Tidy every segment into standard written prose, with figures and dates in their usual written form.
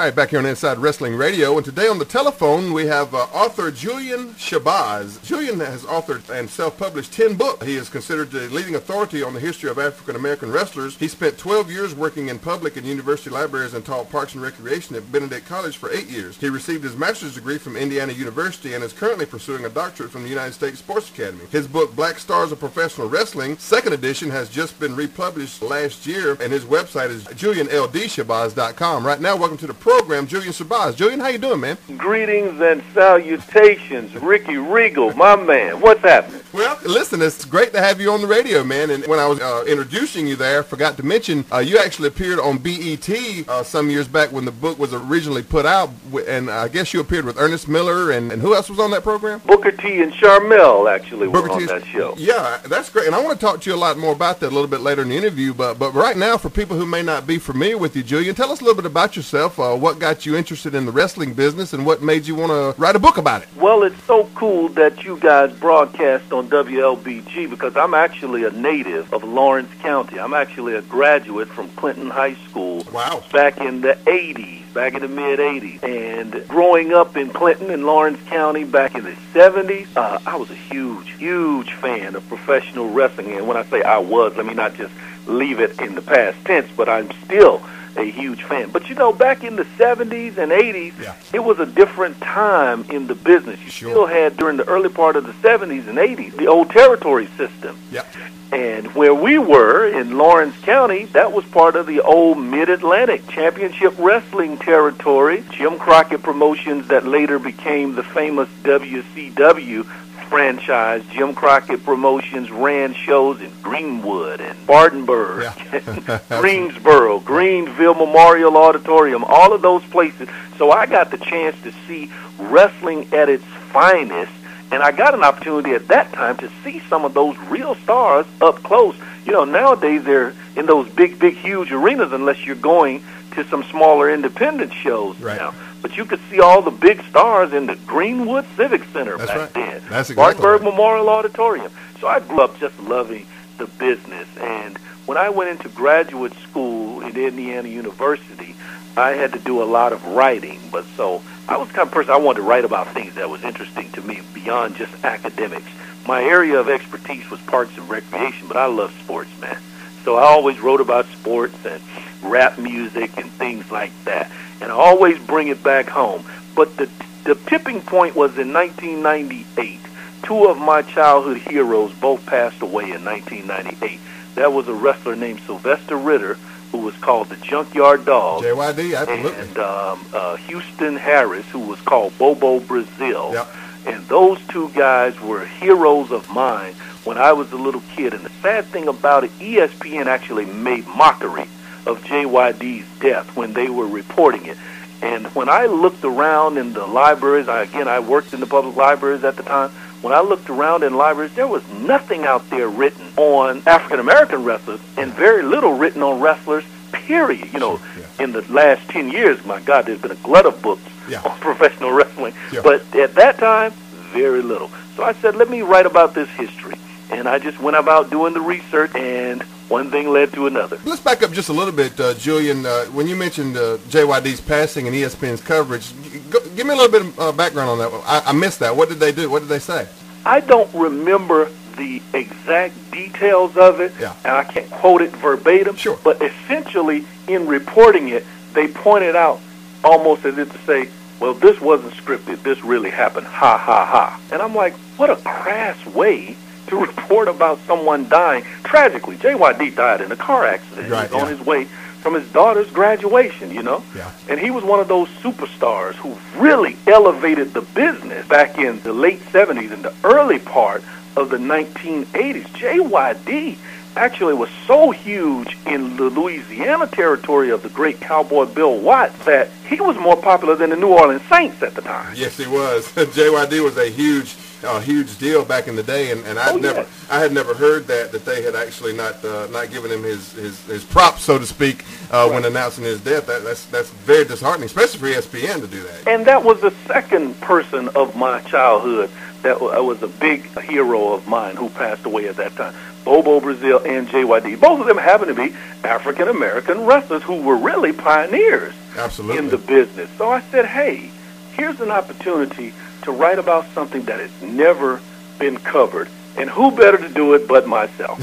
All right, back here on Inside Wrestling Radio, and today on the telephone we have author Julian Shabazz. Julian has authored and self-published 10 books. He is considered the leading authority on the history of African-American wrestlers. He spent 12 years working in public and university libraries and taught Parks and Recreation at Benedict College for 8 years. He received his master's degree from Indiana University and is currently pursuing a doctorate from the United States Sports Academy. His book, Black Stars of Professional Wrestling, second edition, has just been republished last year, and his website is julianldshabazz.com. Right now, welcome to the program, Julian Shabazz. Julian, how you doing, man? Greetings and salutations, Ricky Regal, my man. What's happening? Well, listen, it's great to have you on the radio, man. And when I was introducing you there, I forgot to mention, you actually appeared on BET some years back when the book was originally put out, and I guess you appeared with Ernest Miller, and who else was on that program? Booker T and Charmel actually were on that show. Yeah, that's great. And I want to talk to you a lot more about that a little bit later in the interview, but right now, for people who may not be familiar with you, Julian, tell us a little bit about yourself, what got you interested in the wrestling business, and what made you want to write a book about it? Well, it's so cool that you guys broadcast on WLBG because I'm actually a native of Lawrence County. I'm actually a graduate from Clinton High School. Wow. Back in the 80s, back in the mid-80s. And growing up in Clinton and Lawrence County back in the 70s, I was a huge fan of professional wrestling. And when I say I was, let me not just leave it in the past tense, but I'm still a huge fan. But you know, back in the 70s and 80s, it was a different time in the business. You still had, during the early part of the 70s and 80s, the old territory system. And where we were in Lawrence County, that was part of the old Mid-Atlantic Championship Wrestling territory. Jim Crockett Promotions that later became the famous WCW franchise. Jim Crockett Promotions ran shows in Greenwood and Spartanburg, Greensboro, Greenville Memorial Auditorium, all of those places. So I got the chance to see wrestling at its finest, and I got an opportunity at that time to see some of those real stars up close. You know, nowadays they're in those big, huge arenas unless you're going to some smaller independent shows now. But you could see all the big stars in the Greenwood Civic Center back then. That's exactly Spartanburg Memorial Auditorium. So I grew up just loving the business. And when I went into graduate school at Indiana University, I had to do a lot of writing. But so I was the kind of person I wanted to write about things that was interesting to me beyond just academics. My area of expertise was Parks and Recreation, but I love sports, man. So I always wrote about sports and rap music and things like that. And I always bring it back home. But the tipping point was in 1998. Two of my childhood heroes both passed away in 1998. That was a wrestler named Sylvester Ritter, who was called the Junkyard Dog. JYD, absolutely. And Houston Harris, who was called Bobo Brazil. And those two guys were heroes of mine when I was a little kid. And the sad thing about it, ESPN actually made mockery of JYD's death when they were reporting it. And when I looked around in the libraries, I worked in the public libraries at the time. When I looked around in libraries, there was nothing out there written on African-American wrestlers and very little written on wrestlers, period. You know, in the last 10 years, my God, there's been a glut of books on professional wrestling. But at that time, very little. So I said, let me write about this history. And I just went about doing the research, and one thing led to another. Let's back up just a little bit, Julian. When you mentioned JYD's passing and ESPN's coverage, give me a little bit of background on that. I missed that. What did they do? What did they say? I don't remember the exact details of it, and I can't quote it verbatim. But essentially, in reporting it, they pointed out almost as if to say, well, this wasn't scripted. This really happened. Ha, ha, ha. And I'm like, what a crass way to report about someone dying. Tragically, JYD died in a car accident. He was on his way from his daughter's graduation, you know? And he was one of those superstars who really elevated the business back in the late 70s and the early part of the 1980s. JYD actually was so huge in the Louisiana territory of the great cowboy Bill Watts that he was more popular than the New Orleans Saints at the time. Yes, he was. JYD was a huge deal back in the day, and I had never heard that they had actually not given him his props, so to speak, when announcing his death. That's very disheartening, especially for ESPN to do that. And that was the second person of my childhood that was a big hero of mine who passed away at that time. Bobo Brazil and JYD. Both of them happened to be African-American wrestlers who were really pioneers Absolutely. in the business. So I said, hey, here's an opportunity to write about something that has never been covered. And who better to do it but myself?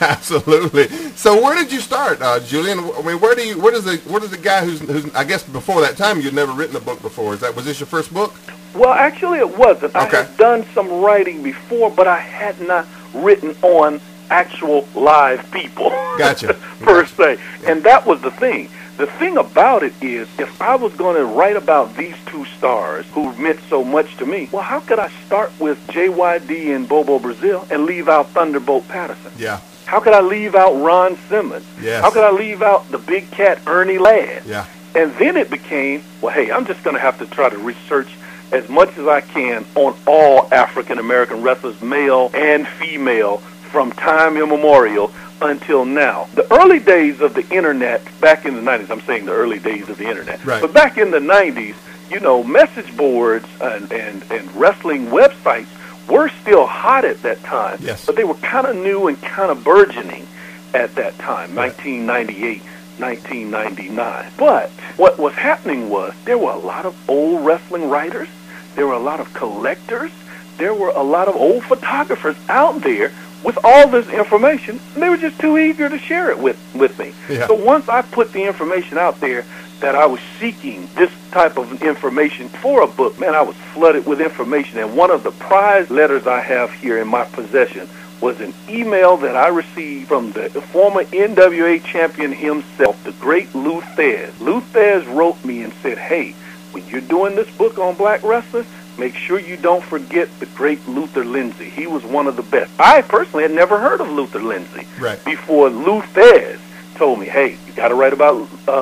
Absolutely. So where did you start, Julian? I mean, where does the guy who's I guess before that time you'd never written a book before? Was this your first book? Well, actually, it wasn't. Okay. I had done some writing before, but I had not written on actual live people. Gotcha. per se. Yeah. And that was the thing. The thing about it is, if I was going to write about these two stars who meant so much to me, well, how could I start with JYD and Bobo Brazil and leave out Thunderbolt Patterson? Yeah. How could I leave out Ron Simmons? Yes. How could I leave out the big cat Ernie Ladd? Yeah. And then it became, well, hey, I'm just going to have to try to research as much as I can on all African-American wrestlers, male and female, from time immemorial until now. The early days of the Internet, back in the 90s, I'm saying the early days of the Internet, right. But back in the 90s, you know, message boards and wrestling websites were still hot at that time, yes. But they were kind of new and kind of burgeoning at that time, right. 1998, 1999. But what was happening was there were a lot of old wrestling writers, there were a lot of collectors, there were a lot of old photographers out there with all this information, and they were just too eager to share it with me. Yeah. So once I put the information out there that I was seeking this type of information for a book, man, I was flooded with information. And one of the prize letters I have here in my possession was an email that I received from the former NWA champion himself, the great Lou Thesz. Lou Thesz wrote me and said, hey, when you're doing this book on black wrestling, make sure you don't forget the great Luther Lindsay. He was one of the best. I personally had never heard of Luther Lindsay before Lou Thesz told me, hey, you got to write about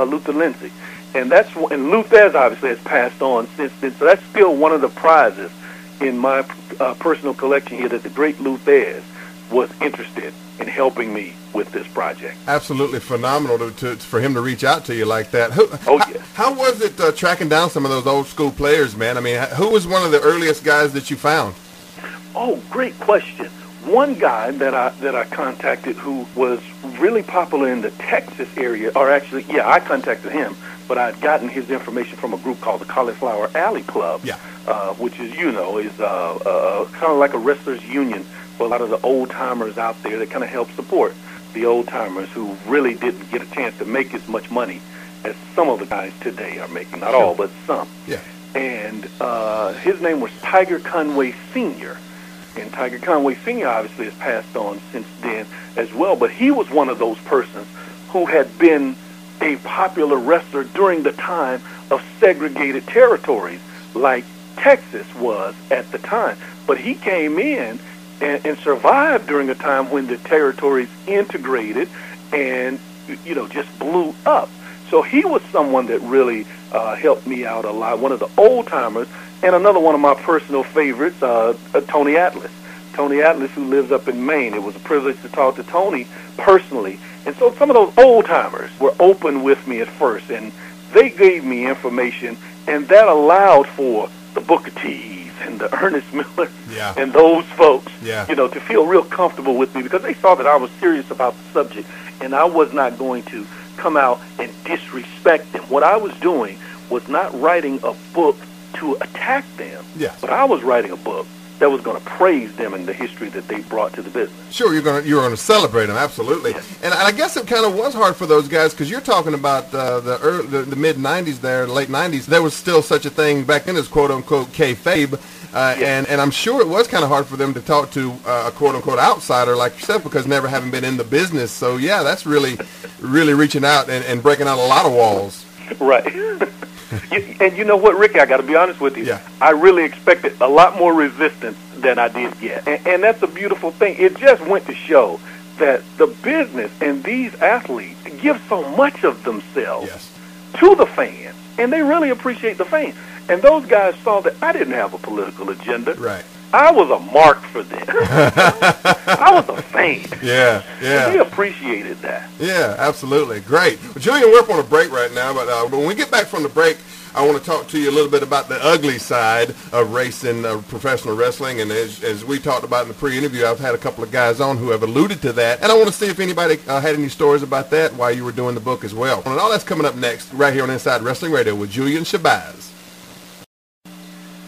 Luther Lindsay. And Lou Thesz obviously has passed on since then, so that's still one of the prizes in my personal collection here, that the great Lou Thesz was interested in helping me with this project. Absolutely phenomenal for him to reach out to you like that. How was it tracking down some of those old school players, man? I mean, who was one of the earliest guys that you found? Oh, great question. One guy that I contacted who was really popular in the Texas area, or actually, yeah, I contacted him, but I'd gotten his information from a group called the Cauliflower Alley Club, which is, you know, is kind of like a wrestlers union for a lot of the old-timers out there that kind of help support the old-timers who really didn't get a chance to make as much money as some of the guys today are making. Not all, but some. Yeah. And his name was Tiger Conway Sr., and Tiger Conway Sr. obviously has passed on since then as well, but he was one of those persons who had been a popular wrestler during the time of segregated territories like Texas was at the time. But he came in and survived during a time when the territories integrated and, you know, just blew up. So he was someone that really helped me out a lot, one of the old-timers. And another one of my personal favorites, Tony Atlas. Tony Atlas, who lives up in Maine. It was a privilege to talk to Tony personally. And so some of those old-timers were open with me at first, and they gave me information, and that allowed for the Booker T's and the Ernest Miller and those folks, you know, to feel real comfortable with me because they saw that I was serious about the subject, and I was not going to come out and disrespect them. What I was doing was not writing a book to attack them, but I was writing a book that was going to praise them and the history that they brought to the business. Sure, you're going to celebrate them, absolutely. Yes. And I guess it kind of was hard for those guys because you're talking about the mid '90s, there, late '90s. There was still such a thing back then as quote unquote kayfabe, and I'm sure it was kind of hard for them to talk to a quote unquote outsider like yourself because never having been in the business. So yeah, that's really reaching out and breaking out a lot of walls. Right. And you know what, Ricky, I got to be honest with you. Yeah. I really expected a lot more resistance than I did get. And that's a beautiful thing. It just went to show that the business and these athletes give so much of themselves to the fans, and they really appreciate the fans. And those guys saw that I didn't have a political agenda. Right. I was a mark for them. I was a fan. Yeah. And they appreciated that. Yeah, absolutely. Great. Well, Julian, we're up on a break right now, but when we get back from the break, I want to talk to you a little bit about the ugly side of race in professional wrestling. And as we talked about in the pre-interview, I've had a couple of guys on who have alluded to that. And I want to see if anybody had any stories about that while you were doing the book as well. And all that's coming up next right here on Inside Wrestling Radio with Julian Shabazz.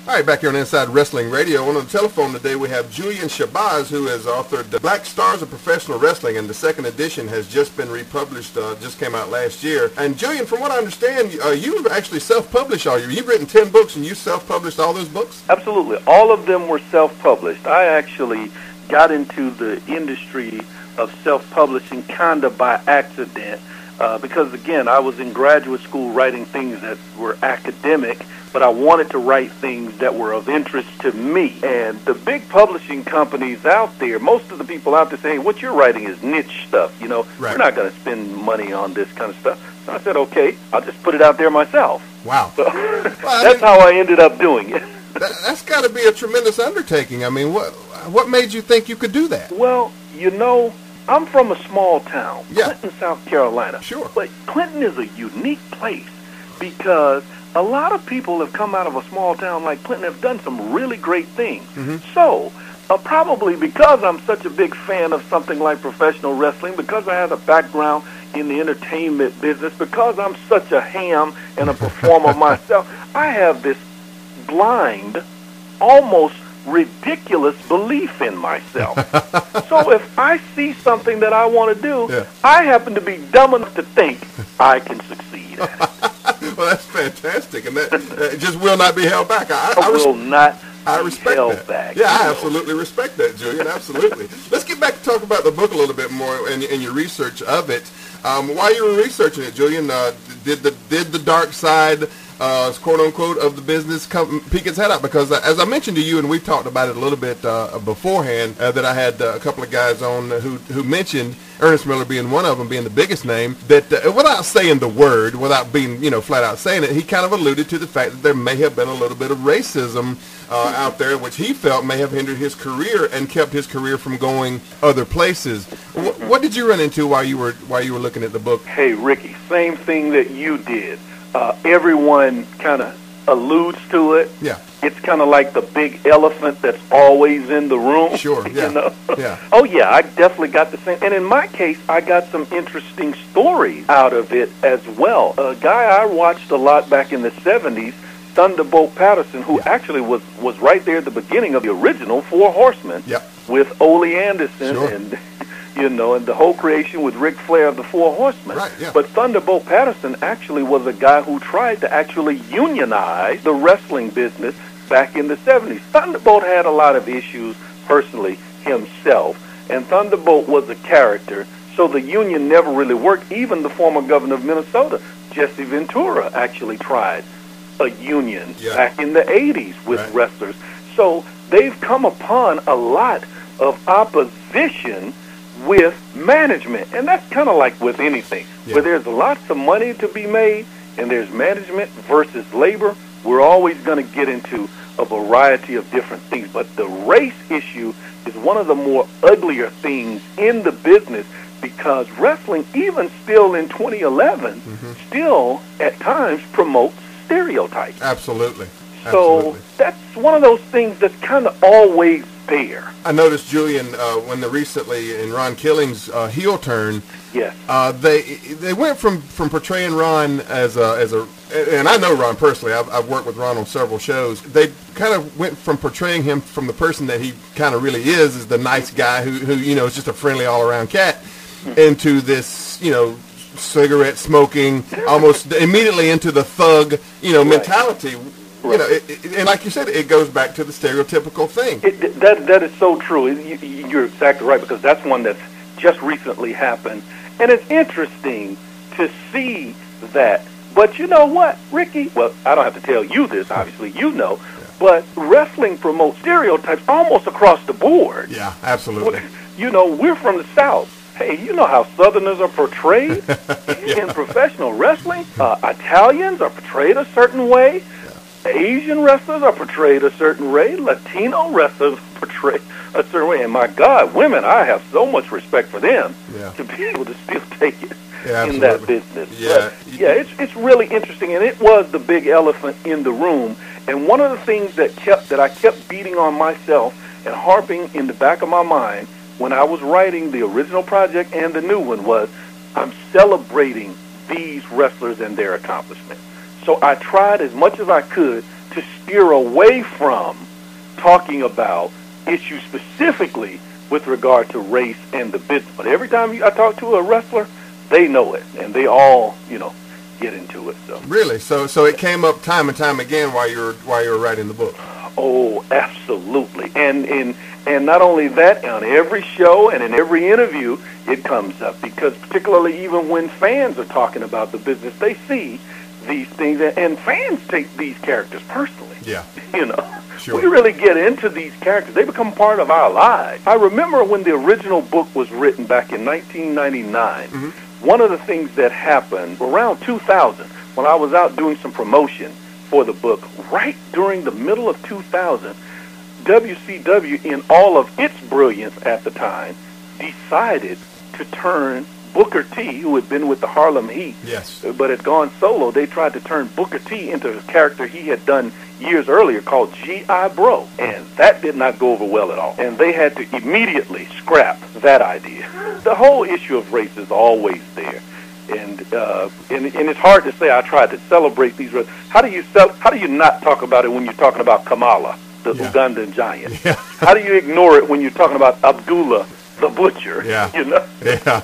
All right, back here on Inside Wrestling Radio. On the telephone today, we have Julian Shabazz, who has authored Black Stars of Professional Wrestling, and the second edition has just been republished, just came out last year. And Julian, from what I understand, you actually self-published all you've written 10 books, and you self-published all those books? Absolutely. All of them were self-published. I actually got into the industry of self-publishing kind of by accident because, again, I was in graduate school writing things that were academic, but I wanted to write things that were of interest to me. And the big publishing companies out there, most of the people out there say, hey, what you're writing is niche stuff, you know. Right. We're not going to spend money on this kind of stuff. So I said, okay, I'll just put it out there myself. Wow. So that's how I ended up doing it. That's got to be a tremendous undertaking. I mean, what made you think you could do that? Well, you know, I'm from a small town, Yeah. Clinton, South Carolina. Sure. But Clinton is a unique place because a lot of people have come out of a small town like Clinton have done some really great things. Mm-hmm. So, probably because I'm such a big fan of something like professional wrestling, because I have a background in the entertainment business, because I'm such a ham and a performer myself, I have this blind, almost ridiculous belief in myself. So if I see something that I want to do, Yeah. I happen to be dumb enough to think I can succeed at it. Well, that's fantastic, and that just will not be held back. I will not I be respect held that. back. Yeah, I absolutely respect that, Julian. Absolutely. Let's get back to talk about the book a little bit more and your research of it. While you were researching it, Julian, did the dark side, quote unquote, of the business peek its head out? Because as I mentioned to you, and we talked about it a little bit beforehand, that I had a couple of guys on who mentioned, Ernest Miller being one of them, being the biggest name, that without saying the word, without being flat out saying it, he kind of alluded to the fact that there may have been a little bit of racism out there, which he felt may have hindered his career and kept his career from going other places. What did you run into while you were looking at the book? Hey, Ricky, same thing that you did. Everyone kind of alludes to it. Yeah. It's kind of like the big elephant that's always in the room. Sure, yeah. You know? Yeah. Oh, yeah, I definitely got the same. And in my case, I got some interesting stories out of it as well. A guy I watched a lot back in the 70s, Thunderbolt Patterson, who actually was right there at the beginning of the original Four Horsemen. Yep. With Ole Anderson Sure. and and the whole creation with Ric Flair of the Four Horsemen. Right, yeah. But Thunderbolt Patterson actually was a guy who tried to actually unionize the wrestling business back in the 70s. Thunderbolt had a lot of issues personally himself, and Thunderbolt was a character, so the union never really worked. Even the former governor of Minnesota, Jesse Ventura, actually tried a union back in the 80s with wrestlers. So they've come upon a lot of opposition with management, and that's kind of like with anything. Where there's lots of money to be made and there's management versus labor, we're always going to get into a variety of different things. But the race issue is one of the more uglier things in the business, because wrestling, even still in 2011, still at times promotes stereotypes. Absolutely. So that's one of those things that's kind of always there. I noticed, Julian, when recently in Ron Killing's heel turn, they went from portraying Ron as a, and I know Ron personally. I've worked with Ron on several shows. They kind of went from portraying him from the person that he kind of really is the nice guy who is just a friendly all around cat, into this cigarette smoking, almost immediately into the thug mentality. And like you said, it goes back to the stereotypical thing. That is so true. You're exactly right, because that's one that's just recently happened. And it's interesting to see that. But you know what, Ricky? Well, I don't have to tell you this. Obviously, you know. But wrestling promotes stereotypes almost across the board. Yeah, absolutely. We're from the South. Hey, you know how Southerners are portrayed in professional wrestling? Italians are portrayed a certain way. Asian wrestlers are portrayed a certain way. Latino wrestlers are portrayed a certain way. And my God, women, I have so much respect for them to be able to still take it in that business. Yeah, yeah, it's really interesting, and it was the big elephant in the room. And one of the things that I kept beating on myself and harping in the back of my mind when I was writing the original project and the new one was, I'm celebrating these wrestlers and their accomplishments. So I tried as much as I could to steer away from talking about issues specifically with regard to race and the business. But every time I talk to a wrestler, they know it, and they all, get into it. So really, so it came up time and time again while you were writing the book. Oh, absolutely, and not only that, on every show and in every interview, it comes up, because particularly even when fans are talking about the business, they see these things, and fans take these characters personally. Yeah. Sure. We really get into these characters. They become part of our lives. I remember when the original book was written back in 1999, one of the things that happened around 2000, when I was out doing some promotion for the book, right during the middle of 2000, WCW, in all of its brilliance at the time, decided to turn Booker T, who had been with the Harlem Heat, yes, but had gone solo. They tried to turn Booker T into a character he had done years earlier called G.I. Bro, and that did not go over well at all. And they had to immediately scrap that idea. The whole issue of race is always there, and it's hard to say I tried to celebrate these races. How do you not talk about it when you're talking about Kamala, the Ugandan giant? Yeah. How do you ignore it when you're talking about Abdullah, the butcher? Yeah. Yeah. Yeah.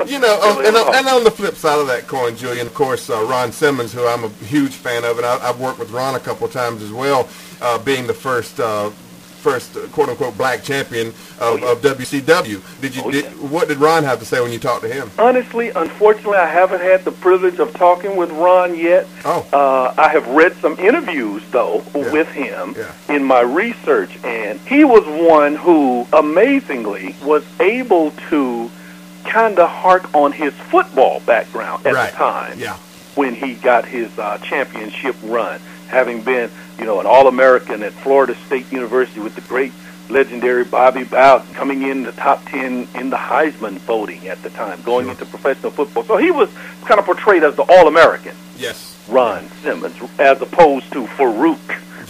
And on the flip side of that coin, Julian, of course, Ron Simmons, who I'm a huge fan of, and I've worked with Ron a couple of times as well, being the first quote-unquote black champion of WCW. What did Ron have to say when you talked to him? Honestly, unfortunately, I haven't had the privilege of talking with Ron yet. I have read some interviews, though, with him in my research, and he was one who, amazingly, was able to kind of hark on his football background at the time when he got his championship run, having been, an All-American at Florida State University with the great legendary Bobby Bowden, coming in the top 10 in the Heisman voting at the time, going into professional football. So he was kind of portrayed as the All-American. Yes. Ron Simmons, as opposed to Farouk,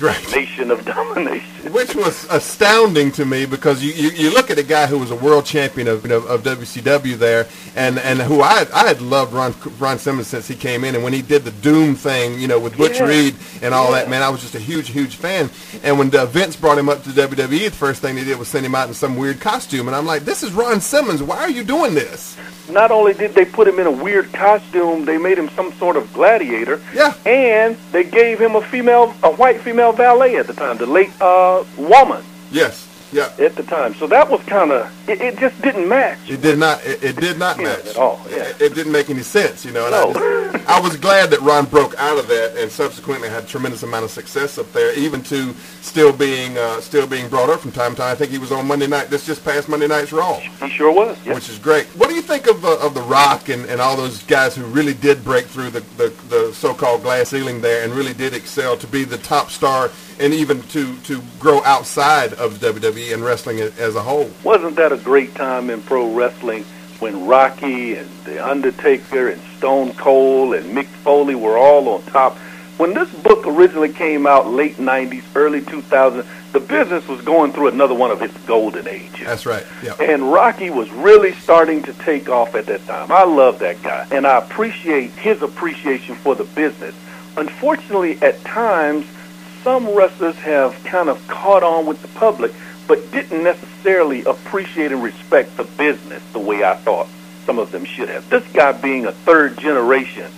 right. Nation of Domination. Which was astounding to me, because you look at a guy who was a world champion of WCW there, and who I had loved Ron Simmons since he came in, and when he did the Doom thing, with Butch Reed and all that, man, I was just a huge fan. And when Vince brought him up to WWE, the first thing they did was send him out in some weird costume, and I'm like, this is Ron Simmons. Why are you doing this? Not only did they put him in a weird costume, they made him some sort of gladiator. Yeah. And they gave him a white female valet at the time, the late woman. Yes. Yeah. At the time. So that was kind of, it just didn't match. It did not. It did not match at all. Yeah. It didn't make any sense, And No. I was glad that Ron broke out of that, and subsequently had a tremendous amount of success up there, even to still being brought up from time to time. I think he was on Monday night. This just past Monday night's Raw. He sure was. Yeah. Which is great. What do you think of The Rock and all those guys who really did break through the so-called glass ceiling there and really did excel to be the top star, and even to grow outside of WWE and wrestling as a whole? Wasn't that a great time in pro wrestling when Rocky and The Undertaker and Stone Cold and Mick Foley were all on top? When this book originally came out, late 90s, early 2000s, the business was going through another one of its golden ages. That's right. Yeah. And Rocky was really starting to take off at that time. I love that guy, and I appreciate his appreciation for the business. Unfortunately, at times, some wrestlers have kind of caught on with the public, but didn't necessarily appreciate and respect the business the way I thought some of them should have. This guy, being a third-generation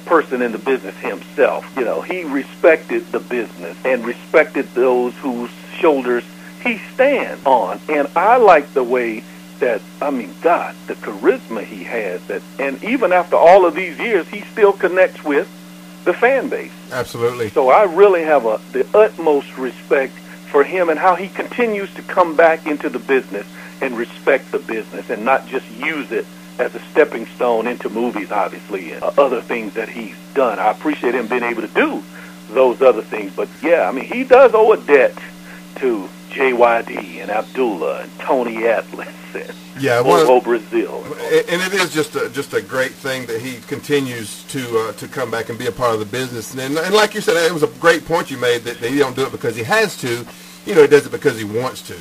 person in the business himself, he respected the business and respected those whose shoulders he stands on. And I like the way that, God, the charisma he has, and even after all of these years, he still connects with the fan base. Absolutely. So I really have the utmost respect for him and how he continues to come back into the business and respect the business and not just use it as a stepping stone into movies, obviously, and other things that he's done. I appreciate him being able to do those other things. But, yeah, he does owe a debt to JYD and Abdullah and Tony Atlas and Yeah, Bobo Brazil. and it is just a great thing that he continues to come back and be a part of the business. And like you said, it was a great point you made that he don't do it because he has to. He does it because he wants to.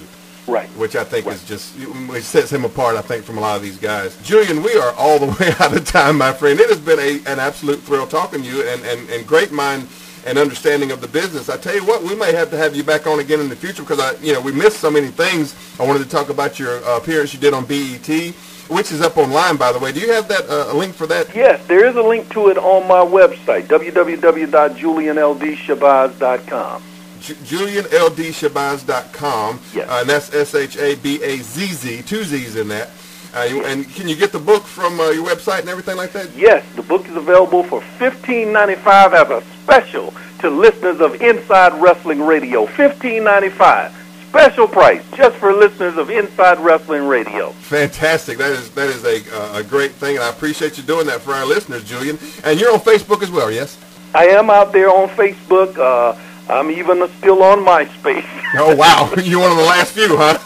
Right. Which I think is just, it sets him apart, I think, from a lot of these guys. Julian, we are all the way out of time, my friend. It has been an absolute thrill talking to you and great mind and understanding of the business. I tell you what, we may have to have you back on again in the future because we missed so many things. I wanted to talk about your appearance you did on BET, which is up online, by the way. Do you have that a link for that? Yes, there is a link to it on my website, www.julianldshabazz.com. JulianLDShabazz.com. Yes. And that's SHABAZZ, two Z's in that. And can you get the book from your website and everything like that? Yes, the book is available for $15.95 as a special to listeners of Inside Wrestling Radio. $15.95. Special price just for listeners of Inside Wrestling Radio. Fantastic. That is a great thing, and I appreciate you doing that for our listeners, Julian. And you're on Facebook as well, yes? I am out there on Facebook. I'm even still on MySpace. Oh, wow. You're one of the last few, huh?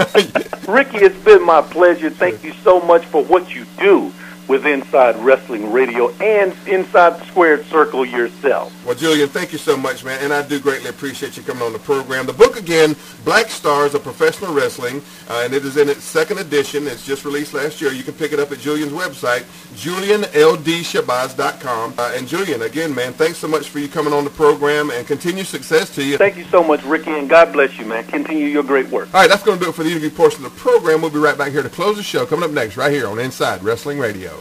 Ricky, it's been my pleasure. Thank you so much for what you do with Inside Wrestling Radio and Inside the Squared Circle yourself. Well, Julian, thank you so much, man, and I do greatly appreciate you coming on the program. The book, again, Black Stars of Professional Wrestling, and it is in its second edition. It's just released last year. You can pick it up at Julian's website, JulianLDShabazz.com. And Julian, again, man, thanks so much for you coming on the program, and continued success to you. Thank you so much, Ricky, and God bless you, man. Continue your great work. All right, that's going to do it for the interview portion of the program. We'll be right back here to close the show. Coming up next, right here on Inside Wrestling Radio.